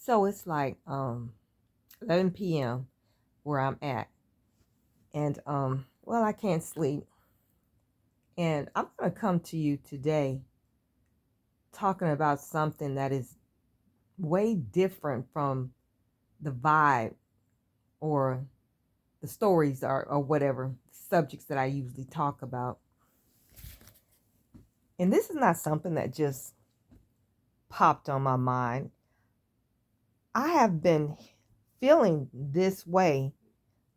So it's like 11 p.m. where I'm at. And well, I can't sleep. And I'm going to come to you today talking about something that is way different from the vibe or the stories or whatever subjects that I usually talk about. And this is not something that just popped on my mind. I have been feeling this way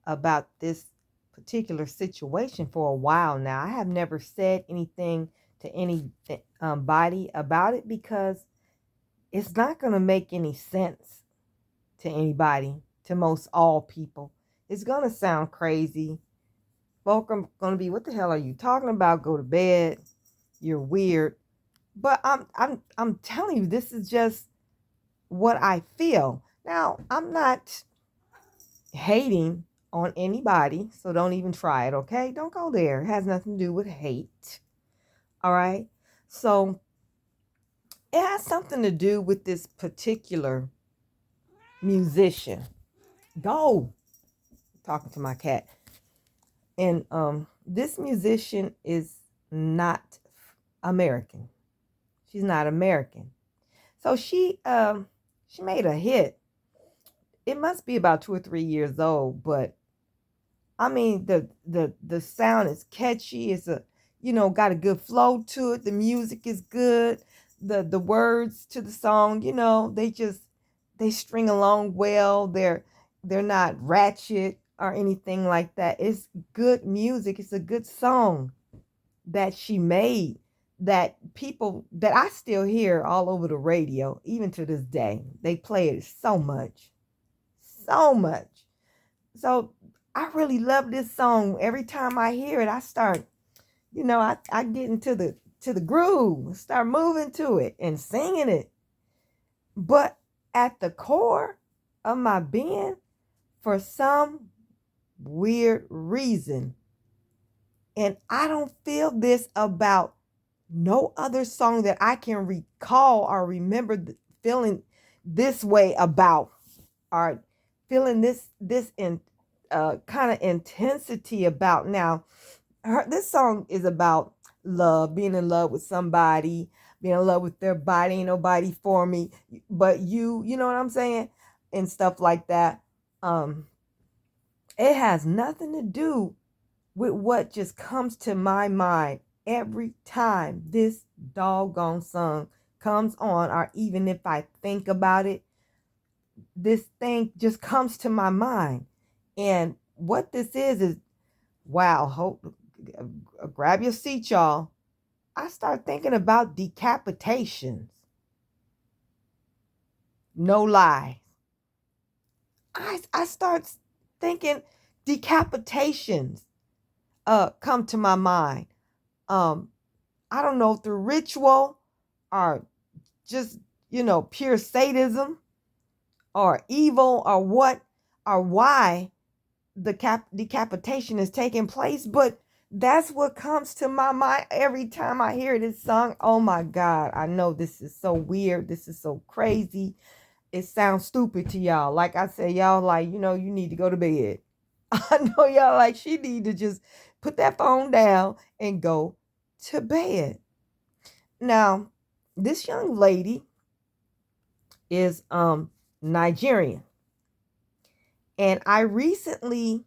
about this particular situation for a while now. I have never said anything to anybody about it because it's not going to make any sense to anybody, to most all people. It's going to sound crazy. Folk are going to be, what the hell are you talking about? Go to bed. You're weird. But I'm telling you, this is just what I feel. Now, I'm not hating on anybody, so don't even try it, okay? Don't go there. It has nothing to do with hate. All right? So, it has something to do with this particular musician. Go. Talking to my cat. And this musician is not American. She's not American. So she made a hit. It must be about 2 or 3 years old, but I mean the sound is catchy. It's got a good flow to it. The music is good. The words to the song, they string along well. They're not ratchet or anything like that. It's good music. It's a good song that she made that people that I still hear all over the radio, even to this day. They play it so much. So much. So I really love this song. Every time I hear it, I start, I get into the groove, start moving to it and singing it. But at the core of my being, for some weird reason, and I don't feel this about no other song that I can recall or remember feeling this way about, or feeling this in kind of intensity about. Now, this song is about love, being in love with somebody, being in love with their body. Ain't nobody for me but you know what I'm saying, and stuff like that. It has nothing to do with what just comes to my mind every time this doggone song comes on, or even if I think about it, this thing just comes to my mind. And what this is wow, grab your seat, y'all. I start thinking about decapitations. No lie. I start thinking decapitations come to my mind. I don't know, through ritual or just, pure sadism or evil or what or why the decapitation is taking place. But that's what comes to my mind every time I hear this song. Oh my God, I know this is so weird. This is so crazy. It sounds stupid to y'all. Like I said, y'all like, you need to go to bed. I know y'all like, she need to just put that phone down and go to bed. Now, this young lady is Nigerian. And I recently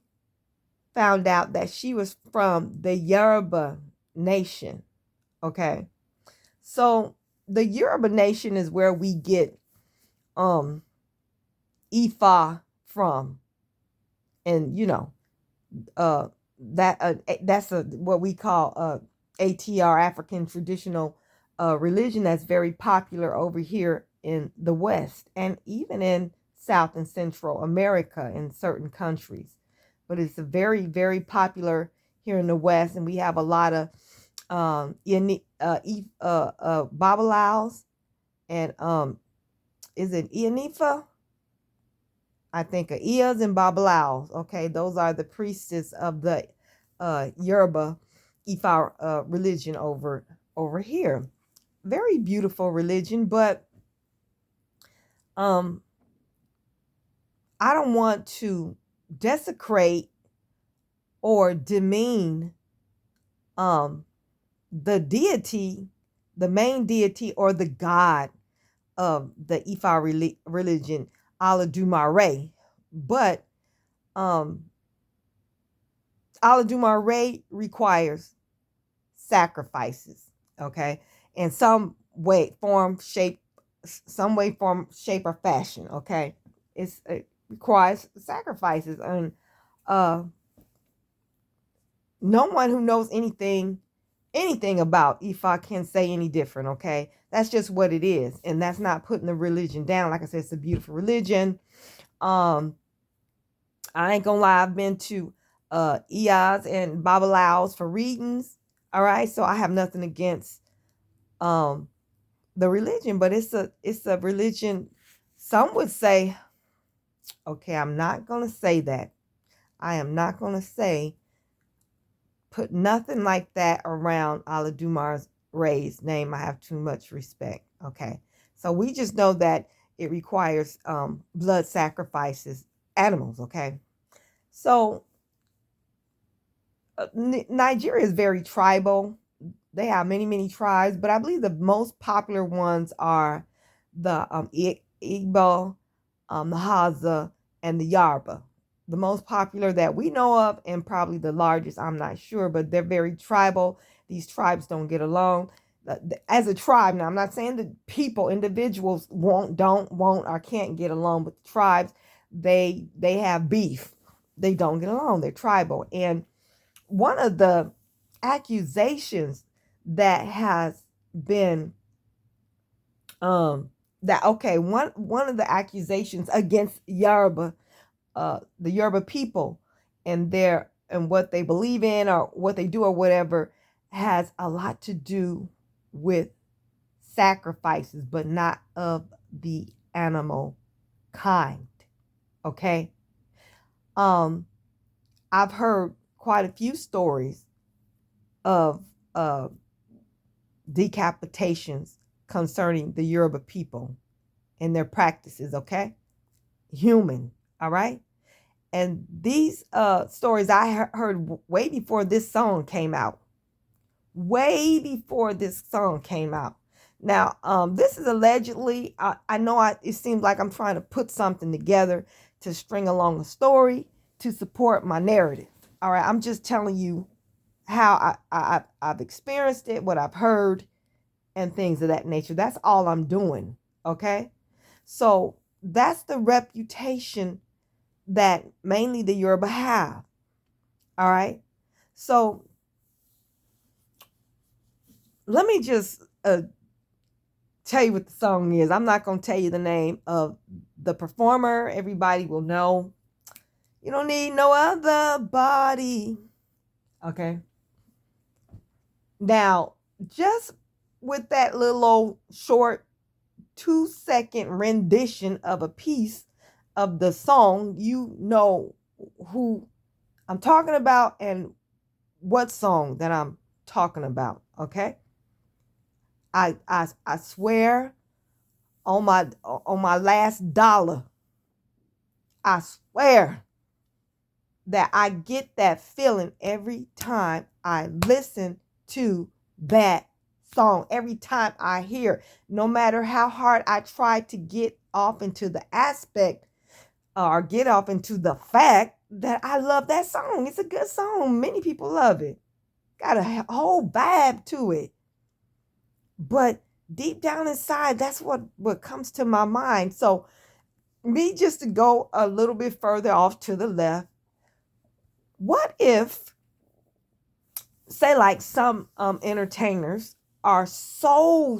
found out that she was from the Yoruba nation. Okay. So the Yoruba nation is where we get Ifa from. And that's what we call ATR, African traditional religion, that's very popular over here in the West and even in South and Central America in certain countries. But it's a very, very popular here in the West, and we have a lot of Babalawos and is it Ianifa? I think of Eas and Babalawos. Okay, those are the priestess of the Yoruba Ifa religion over here. Very beautiful religion, but I don't want to desecrate or demean the deity, the main deity or the god of the Ifa religion, Aladumare. But Aladumare requires sacrifices, okay, in some way, form, shape, or fashion, okay. It requires sacrifices, and no one who knows anything about Ifa can say any different, okay? That's just what it is. And that's not putting the religion down. Like I said, it's a beautiful religion. I ain't gonna lie, I've been to Iyas and Babalaos for readings. All right. So I have nothing against the religion, but it's a religion. Some would say, okay, I'm not gonna say that. I am not gonna say put nothing like that around Aladumar's Ray's name. I have too much respect. Okay. So we just know that it requires blood sacrifices, animals. Okay. So Nigeria is very tribal. They have many, many tribes, but I believe the most popular ones are the Igbo, the Haza, and the Yarba. The most popular that we know of, and probably the largest, I'm not sure, but they're very tribal. These tribes don't get along. As a tribe, now I'm not saying that people, individuals don't, or can't get along, but the tribes, they have beef. They don't get along. They're tribal. And one of the accusations that has been one of the accusations against Yoruba, the Yoruba people, and what they believe in or what they do or whatever, has a lot to do with sacrifices, but not of the animal kind. Okay. I've heard quite a few stories of decapitations concerning the Yoruba people and their practices, okay? Human, all right? And these stories I heard way before this song came out. Way before this song came out. Now, this is allegedly, I know it seems like I'm trying to put something together to string along a story to support my narrative. All right, I'm just telling you how I've experienced it, what I've heard, and things of that nature. That's all I'm doing, okay? So that's the reputation that mainly the Yoruba have, all right? So let me just tell you what the song is. I'm not going to tell you the name of the performer. Everybody will know. You don't need no other body, okay? Now, just with that little old short 2-second rendition of a piece of the song, you know who I'm talking about and what song that I'm talking about, okay? I swear on my last dollar, I swear that I get that feeling every time I listen to that song, every time I hear, no matter how hard I try to get off into the aspect or get off into the fact that I love that song. It's a good song. Many people love it. Got a whole vibe to it. But deep down inside, that's what comes to my mind. So me just to go a little bit further off to the left, what if, say, like some entertainers are so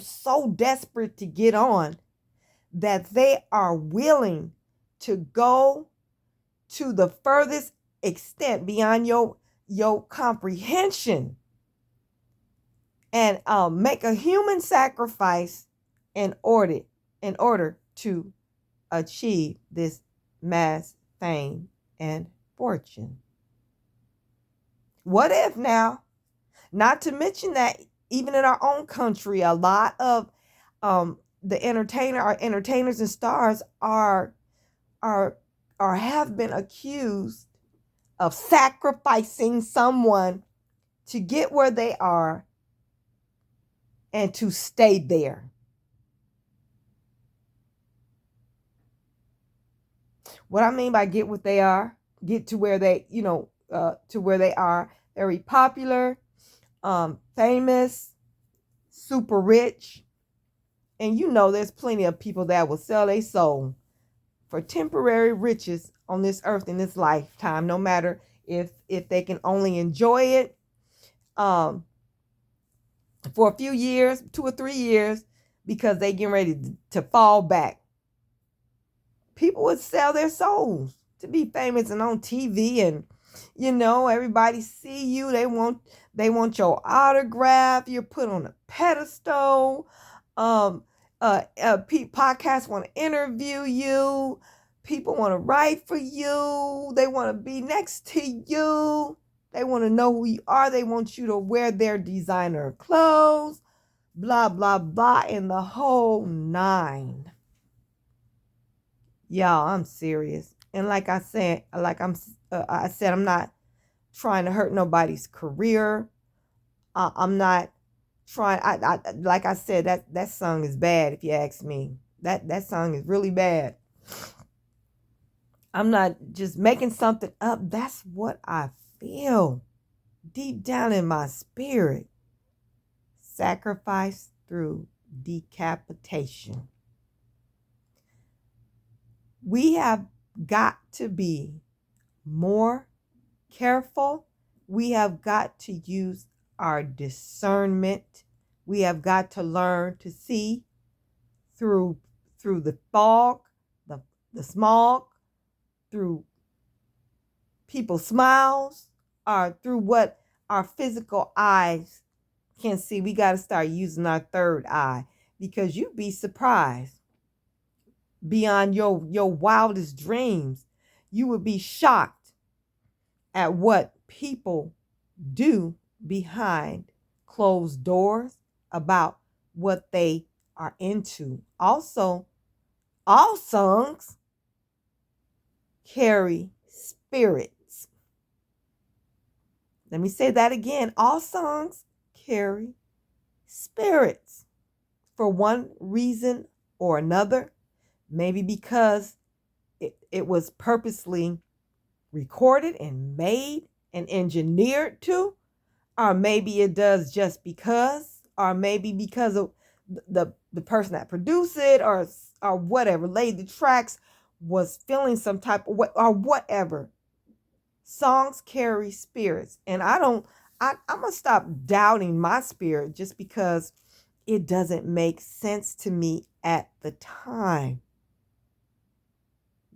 desperate to get on that they are willing to go to the furthest extent beyond your comprehension and make a human sacrifice in order to achieve this mass fame and fortune? What if now? Not to mention that even in our own country, a lot of the entertainers and stars are or have been accused of sacrificing someone to get where they are and to stay there. What I mean by get what they are, get to where they, to where they are, very popular, famous, super rich. And there's plenty of people that will sell their soul for temporary riches on this earth in this lifetime, no matter if they can only enjoy it for a few years, 2 or 3 years, because they getting ready to fall back. People would sell their souls to be famous and on TV, and everybody see you. They want your autograph. You're put on a pedestal. Podcasts want to interview you. People want to write for you. They want to be next to you. They want to know who you are. They want you to wear their designer clothes, blah, blah, blah, and the whole nine. Y'all, I'm serious. And like I said, I'm not trying to hurt nobody's career. I'm not trying. Like I said, that song is bad. If you ask me, that song is really bad. I'm not just making something up. That's what I feel deep down in my spirit. Sacrifice through decapitation. We have got to be more careful. We have got to use our discernment. We have got to learn to see through the fog, the smog, through people's smiles, or through what our physical eyes can see. We got to start using our third eye, because you'd be surprised. Beyond your wildest dreams, you would be shocked at what people do behind closed doors about what they are into. Also, all songs carry spirits. Let me say that again. All songs carry spirits for one reason or another. Maybe because it was purposely recorded and made and engineered to, or maybe it does just because, or maybe because of the person that produced it, or whatever, laid the tracks, was feeling some type of way, or whatever. Songs carry spirits, and I'm gonna stop doubting my spirit just because it doesn't make sense to me at the time.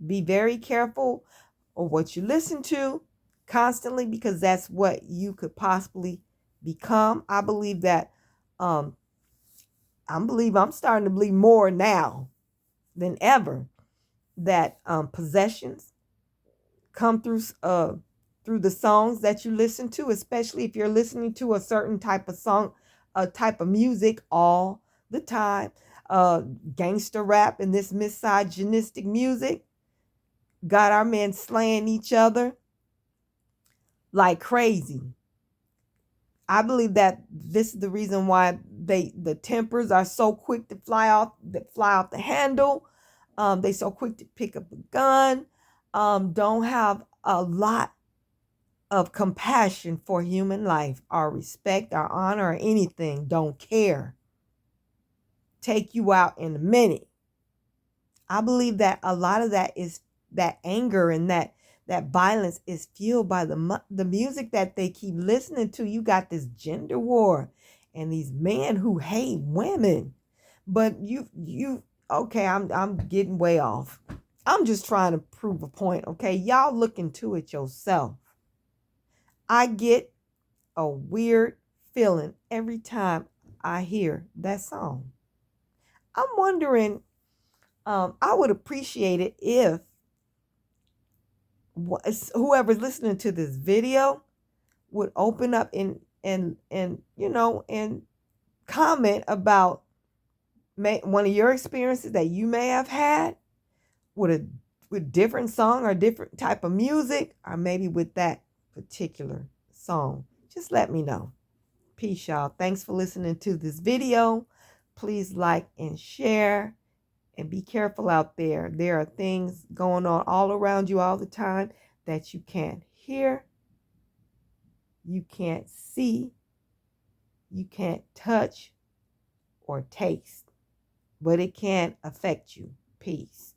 Be very careful of what you listen to constantly, because that's what you could possibly become. I believe that I'm starting to believe more now than ever that possessions come through the songs that you listen to, especially if you're listening to a certain type of song, a type of music all the time. Gangster rap and this misogynistic music got our men slaying each other like crazy. I believe that this is the reason why the tempers are so quick to fly off the handle. They so quick to pick up a gun. Don't have a lot of compassion for human life, or respect, or honor, or anything. Don't care. Take you out in a minute. I believe that a lot of that is that anger, and that violence is fueled by the music that they keep listening to. You got this gender war and these men who hate women. But okay, I'm getting way off. I'm just trying to prove a point, okay? Y'all look into it yourself. I get a weird feeling every time I hear that song. I'm wondering, I would appreciate it if whoever's listening to this video would open up and comment about one of your experiences that you may have had with with different song or different type of music, or maybe with that particular song, just let me know. Peace, y'all. Thanks for listening to this video. Please like and share, and be careful out there. There are things going on all around you all the time that you can't hear, you can't see, you can't touch or taste, but it can affect you. Peace.